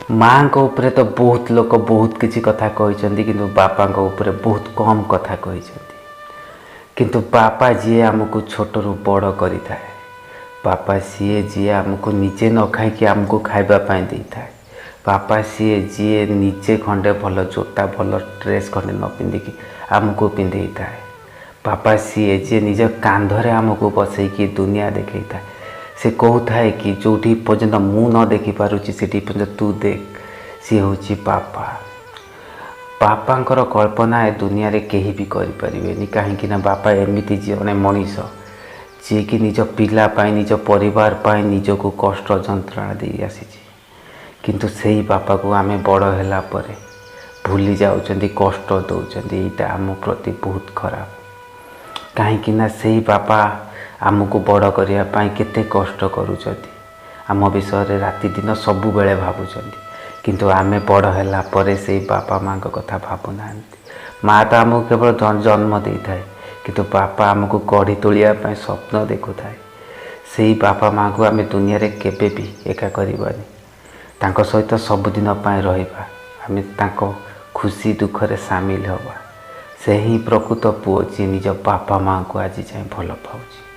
माँ को ऊपर तो बहुत लोग बहुत किसी कथा कहते कि बापा को ऊपर बहुत कम कथा कहते किंतु बापा जी आमको छोटू बड़ करें बापा सी जी आमको निजे न खाई आमको खावाई दे था बापा सी जी निजे खंडे भल जोता भल ड्रेस खंडे न पिंधिकी आमको पिंधे था बापा सी जी निज कांधरे आमको बसैकी दुनिया देखई था से कहता कि जो पर्यंत मु न देखी पारुची से पर्यंत तू देख सी हूँ बापा बापांकर कल्पना ए दुनिया रे कहीं भी करें कहीं बापा एमती जड़े मनीष जी कि निज पिला निज परिवार निजक कष्ट जंत्रणा दे आसी किंतु से ही बापा को आमे बड़ है पर भूली जाऊँच कष्ट दौरान यहाँ आम प्रति बहुत खराब कहीं से ही बापा आमको बड़ करने केते कष्ट करुँच आम विषय राति दिन सबु बेले भावुं किंतु आमे बड़ है पर से बापा माँ कथा भावुना माँ तो आमको केवल जन्म दे थाए किंतु बापा आमको गढ़ी तोलिया स्वप्न देखु थाए से ही बापा माँ को आम दुनिया रे केबे भी एका करबानी तांको सहित सबुदिन रहिबा आमे तांको खुशी दुख रे सामिल हवा से ही प्रकृत पुओ जी निज बापा माँ को आज जाए भल पाउछि।